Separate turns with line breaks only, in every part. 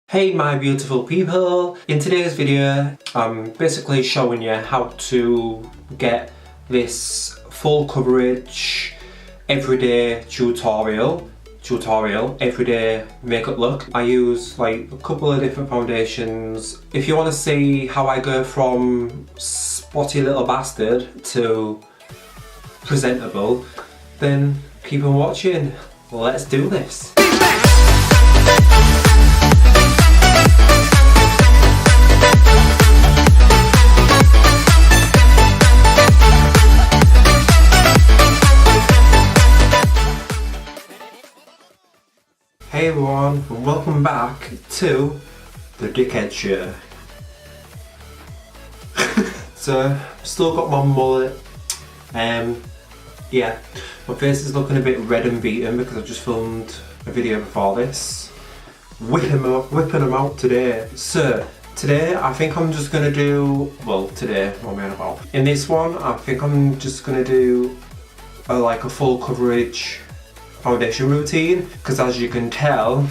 Hey my beautiful people! In today's video I'm basically showing you how to get this full coverage everyday everyday makeup look. I use like a couple of different foundations. If you want to see how I go from spotty little bastard to presentable, then keep on watching. Let's do this! Hey everyone, and welcome back to the Dickhead Show. So, still got my mullet. Yeah, my face is looking a bit red and beaten because I've just filmed a video before this. Whipping them out today. So, today I think I'm just gonna do, well today, what am I on about? In this one, I think I'm just gonna do like a full coverage foundation routine, because as you can tell,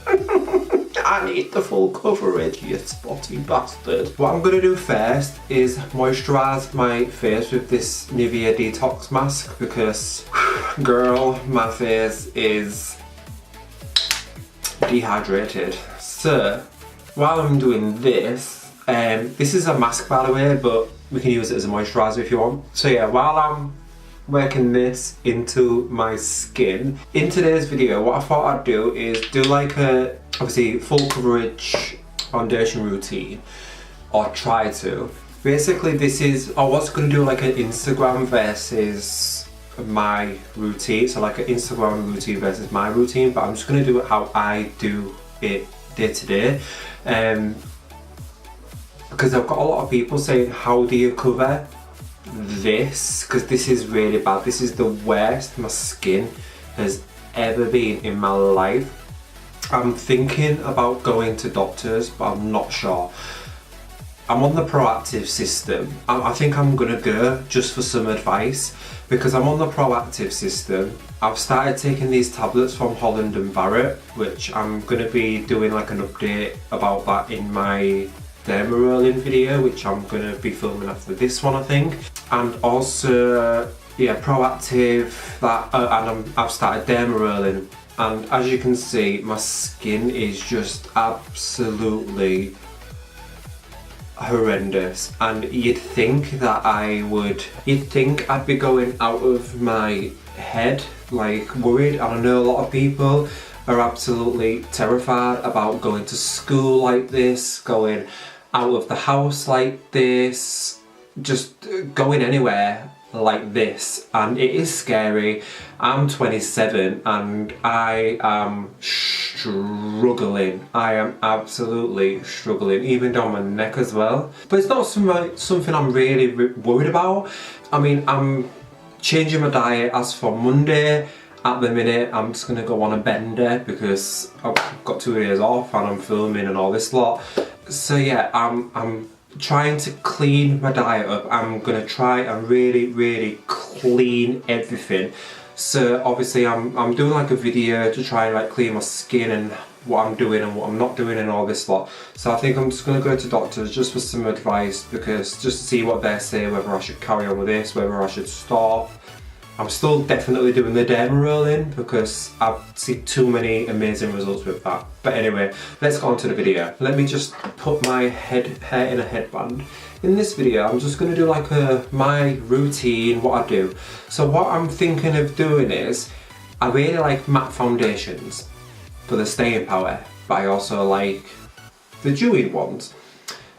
I need the full coverage, you spotty bastard. What I'm going to do first is moisturise my face with this Nivea detox mask because, girl, my face is dehydrated. So, while I'm doing this, this is a mask by the way, but we can use it as a moisturiser if you want. So yeah, while I'm working this into my skin. In today's video, what I thought I'd do is do like a, obviously, full coverage foundation routine, or try to. Basically this is, I was going to do like an Instagram versus my routine, so like an Instagram routine versus my routine, but I'm just going to do it how I do it day to day. Because I've got a lot of people saying, how do you cover this, because this is really bad. This is the worst my skin has ever been in my life. I'm thinking about going to doctors, but I'm not sure. I'm on the proactive system. I think I'm gonna go just for some advice, because I'm on the proactive system. I've started taking these tablets from Holland and Barrett, which I'm gonna be doing like an update about that in my derma video, which I'm going to be filming after this one I think. And also, yeah, proactive, that and I've started derma rolling, and as you can see my skin is just absolutely horrendous, and you'd think that you'd think I'd be going out of my head, like worried. And I know a lot of people are absolutely terrified about going to school like this, going out of the house like this, just going anywhere like this, and it is scary. I'm 27 and I am struggling. I am absolutely struggling, even down my neck as well. But it's not something I'm really worried about. I mean, I'm changing my diet as for Monday. At the minute I'm just going to go on a bender because I've got 2 days off and I'm filming and all this lot. So yeah, I'm trying to clean my diet up. I'm going to try and really clean everything. So obviously I'm doing like a video to try and like clean my skin and what I'm doing and what I'm not doing and all this lot. So I think I'm just going to go to doctors just for some advice, because just to see what they say, whether I should carry on with this, whether I should stop. I'm still definitely doing the derma rolling because I've seen too many amazing results with that. But anyway, let's go on to the video. Let me just put my hair in a headband. In this video, I'm just going to do like my routine, what I do. So what I'm thinking of doing is, I really like matte foundations for the staying power, but I also like the dewy ones.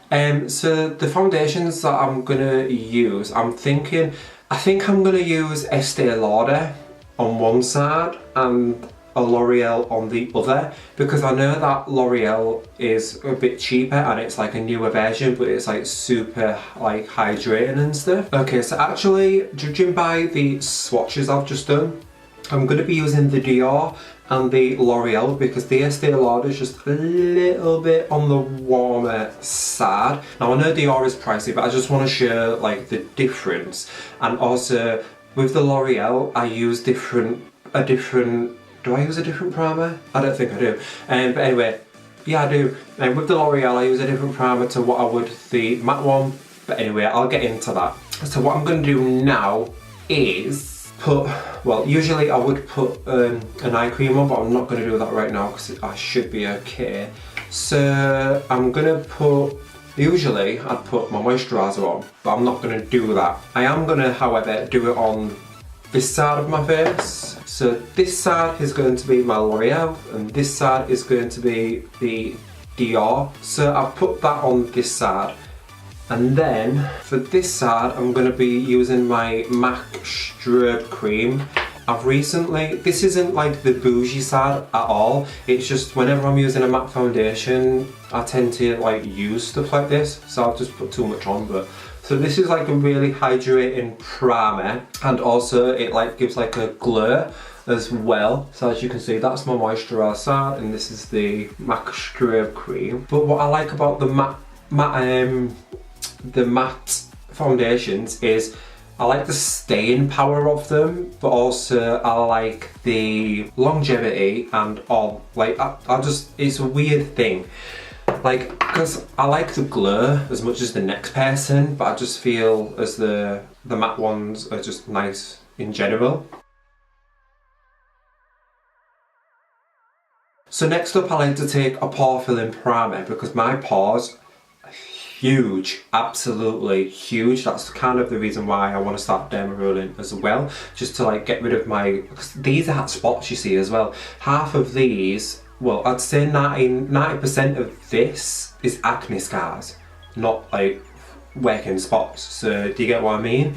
So the foundations that I'm going to use, I think I'm going to use Estee Lauder on one side and a L'Oreal on the other, because I know that L'Oreal is a bit cheaper and it's like a newer version, but it's like super like hydrating and stuff. Okay, so actually, judging by the swatches I've just done, I'm going to be using the Dior and the L'Oreal, because the Estee Lauder is just a little bit on the warmer side. Now I know Dior is pricey, but I just want to show like the difference. And also with the L'Oreal, I use a different, do I use a different primer? I don't think I do. But anyway, Yeah, I do. And with the L'Oreal, I use a different primer to what I would the matte one. But anyway, I'll get into that. So what I'm going to do now is put, well, usually I would put an eye cream on, but I'm not going to do that right now because I should be okay. So I'm going to put, usually I'd put my moisturiser on, but I'm not going to do that. I am going to, however, do it on this side of my face. So this side is going to be my L'Oreal and this side is going to be the Dior. So I've put that on this side. And then for this side, I'm going to be using my MAC Strobe Cream. I've recently, this isn't like the bougie side at all. It's just whenever I'm using a matte foundation, I tend to like use stuff like this. So I'll just put too much on, but. So this is like a really hydrating primer, and also it like gives like a glow as well. So as you can see, that's my moisturiser side and this is the MAC Strobe Cream. But what I like about the matte foundations is I like the staying power of them, but also I like the longevity and all. Like I just, it's a weird thing. Like, because I like the glow as much as the next person, but I just feel as the matte ones are just nice in general. So next up, I like to take a pore filling primer because my pores are huge, absolutely huge. That's kind of the reason why I want to start derma rolling as well, just to like get rid of my, because these are spots you see as well. Half of these, well, I'd say 90% of this is acne scars, not like working spots. So do you get what I mean?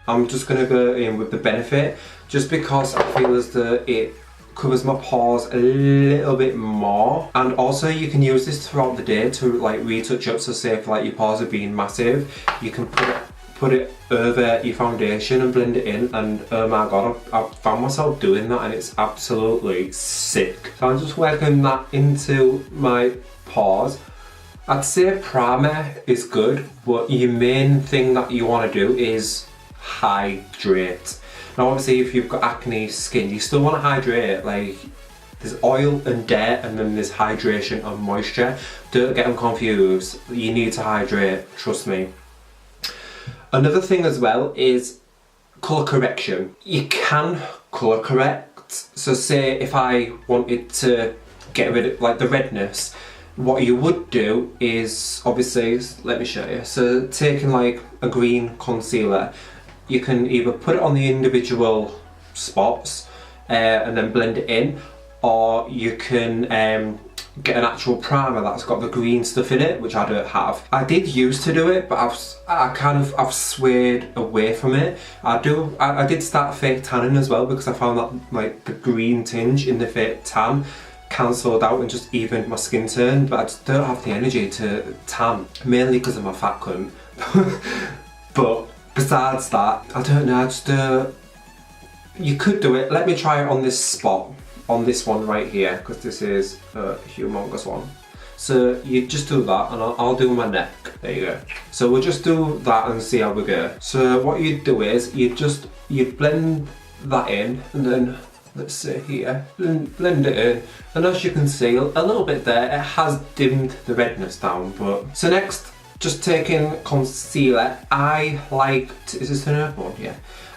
I'm just going to go in with the Benefit just because I feel as though it covers my pores a little bit more, and also you can use this throughout the day to like retouch up. So say if like your pores are being massive, you can put it over your foundation and blend it in, and oh my god, I've found myself doing that and it's absolutely sick. So I'm just working that into my pores. I'd say primer is good, but your main thing that you want to do is hydrate. Now obviously if you've got acne skin, you still want to hydrate. Like, there's oil and dirt and then there's hydration and moisture. Don't get them confused. You need to hydrate, trust me. Another thing as well is colour correction. You can colour correct. So say if I wanted to get rid of like the redness, what you would do is, obviously, let me show you. So taking like a green concealer, you can either put it on the individual spots and then blend it in, or you can get an actual primer that's got the green stuff in it, which I don't have. I did used to do it, but I've swayed away from it. I did start fake tanning as well because I found that like the green tinge in the fake tan cancelled out and just evened my skin tone, but I just don't have the energy to tan, mainly because of my fat cunt. But besides that, I don't know, I just you could do it. Let me try it on this spot, on this one right here, because this is a humongous one. So you just do that, and I'll do my neck. There you go. So we'll just do that and see how we go. So what you do is you blend that in, and then let's see here, blend it in, and as you can see, a little bit there, it has dimmed the redness down. But so next, just taking concealer, I like to, is this the nerve one? Yeah.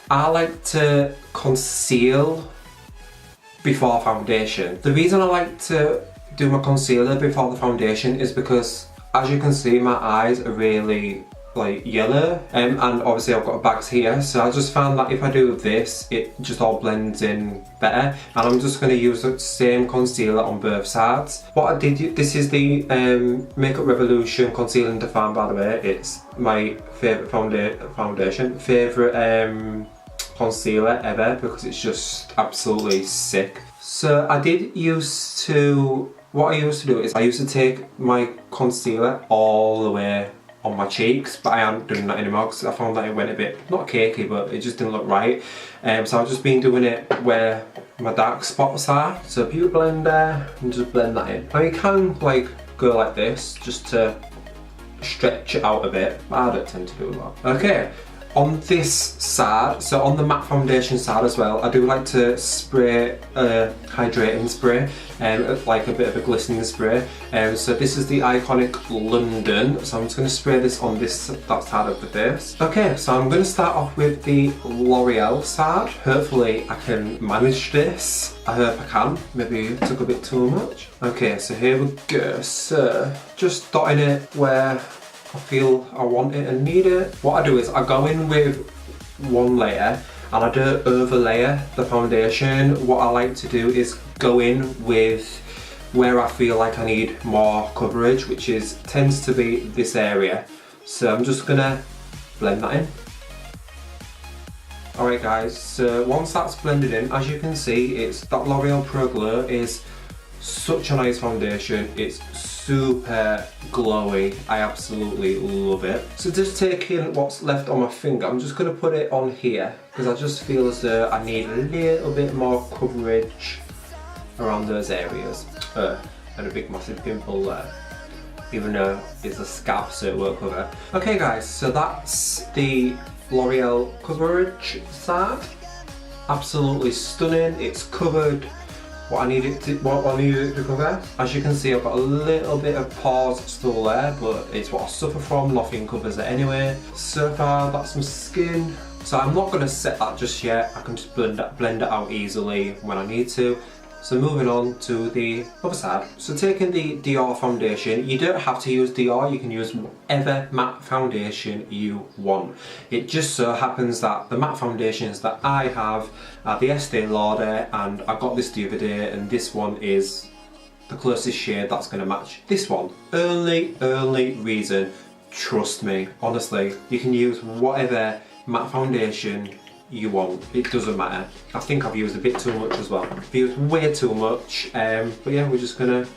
I like to conceal before foundation. The reason I like to do my concealer before the foundation is because, as you can see, my eyes are really like yellow, and obviously I've got bags here, so I just found that if I do this, it just all blends in better. And I'm just going to use the same concealer on both sides. What I did, this is the Makeup Revolution Conceal and Define, by the way. It's my favourite favourite concealer ever because it's just absolutely sick. So I did used to, what I used to do is I used to take my concealer all the way on my cheeks, but I aren't doing that anymore because I found that it went a bit, not cakey, but it just didn't look right. So I've just been doing it where my dark spots are. So beauty blender and just blend that in. Now you can like go like this just to stretch it out a bit, but I don't tend to do that. Okay, On this side, so on the matte foundation side as well, I do like to spray a hydrating spray, like a bit of a glistening spray. So this is the Iconic London, so I'm just going to spray this on that side of the face. Okay, so I'm going to start off with the L'Oreal side. Hopefully I can manage this. I hope I can. Maybe it took a bit too much. Okay, so here we go. So just dotting it where I feel I want it and need it. What I do is I go in with one layer and I don't overlayer the foundation. What I like to do is go in with where I feel like I need more coverage, which tends to be this area. So I'm just gonna blend that in. Alright guys, so once that's blended in, as you can see, that L'Oreal Pro Glow is such a nice foundation. It's super glowy. I absolutely love it. So just taking what's left on my finger, I'm just going to put it on here because I just feel as though I need a little bit more coverage around those areas. And a big massive pimple there, even though it's a scab so it won't cover. Okay guys, so that's the L'Oreal coverage side. Absolutely stunning. It's covered what I needed it to cover. As you can see, I've got a little bit of pores still there, but it's what I suffer from. Nothing covers it anyway. So far, that's my skin. So I'm not going to set that just yet. I can just blend it out easily when I need to. So moving on to the other side. So taking the Dior foundation, you don't have to use Dior, you can use whatever matte foundation you want. It just so happens that the matte foundations that I have are the Estee Lauder, and I got this the other day, and this one is the closest shade that's going to match this one. Only reason, trust me, honestly, you can use whatever matte foundation you want, it doesn't matter. I think I've used a bit too much as well. I've used way too much, but yeah, we're just gonna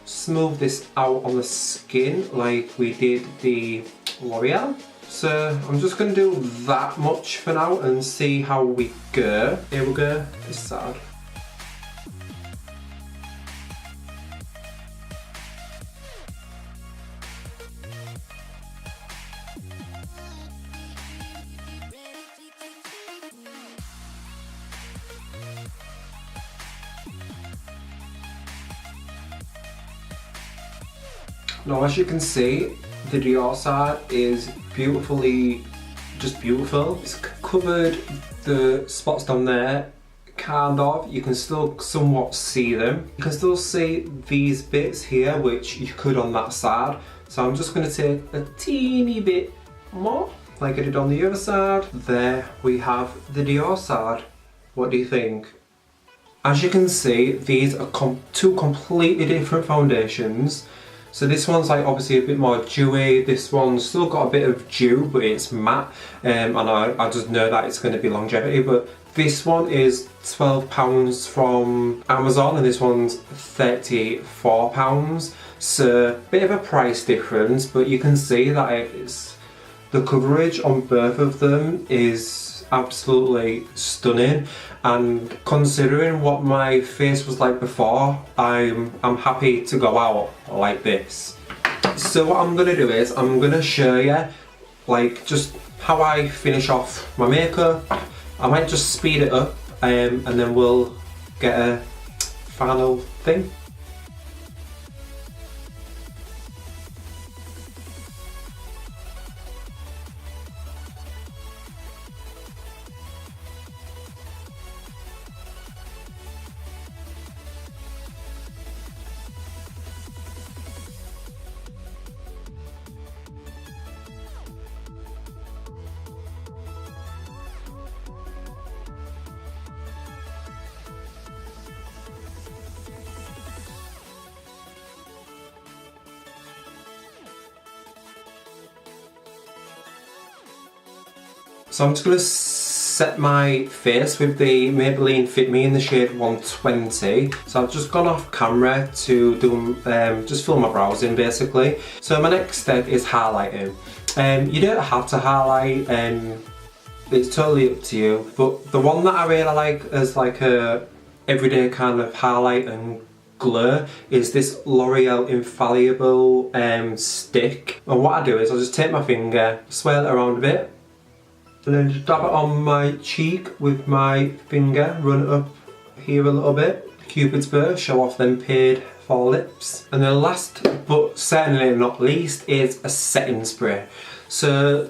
smooth this out on the skin like we did the L'Oreal. So I'm just gonna do that much for now and see how we go. Here we go, this side. Now as you can see, the Dior side is beautifully, just beautiful. It's covered the spots down there, kind of. You can still somewhat see them. You can still see these bits here, which you could on that side. So I'm just going to take a teeny bit more, like I did on the other side. There we have the Dior side. What do you think? As you can see, these are two completely different foundations. So this one's like obviously a bit more dewy, this one's still got a bit of dew but it's matte, and I just know that it's going to be longevity. But this one is £12 from Amazon and this one's £34, so a bit of a price difference, but you can see that the coverage on both of them is absolutely stunning, and considering what my face was like before, I'm happy to go out like this. So what I'm gonna do is I'm gonna show you like just how I finish off my makeup. I might just speed it up and then we'll get a final thing. So I'm just going to set my face with the Maybelline Fit Me in the shade 120. So I've just gone off camera to do just fill my brows in basically. So my next step is highlighting. You don't have to highlight, it's totally up to you. But the one that I really like as like a everyday kind of highlight and glow is this L'Oreal Infallible stick. And what I do is I just take my finger, swirl it around a bit, And then just dab it on my cheek with my finger, run it up here a little bit. Cupid's bow, show off them paid for lips. And then last but certainly not least is a setting spray. So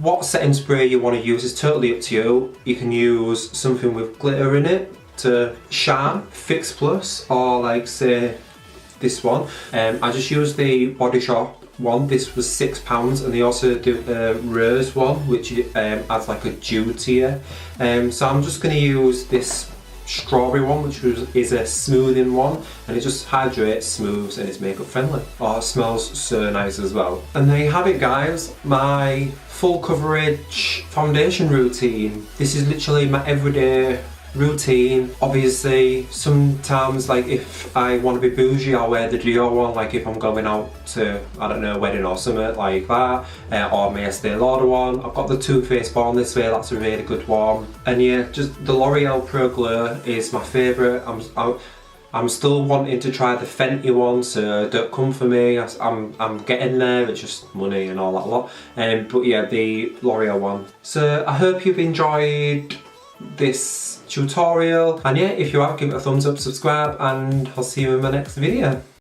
what setting spray you want to use is totally up to you. You can use something with glitter in it to shine, Fix Plus, or like say this one. I just used the Body Shop one. This was £6, and they also do a rose one which adds like a dew to you. So I'm just going to use this strawberry one, which is a smoothing one, and it just hydrates, smooths, and it's makeup friendly. Oh, it smells so nice as well. And there you have it, guys, my full coverage foundation routine. This is literally my everyday routine. Obviously sometimes, like if I want to be bougie, I'll wear the Dior one, like if I'm going out to, I don't know, a wedding or something like that, or my Estee Lauder one. I've got the Too Faced Born This Way, that's a really good one. And yeah, just the L'Oreal Pro Glow is my favourite. I'm still wanting to try the Fenty one, so don't come for me. I'm getting there, it's just money and all that lot. But yeah, the L'Oreal one. So I hope you've enjoyed this tutorial, and yeah, if you have, give it a thumbs up, subscribe, and I'll see you in my next video.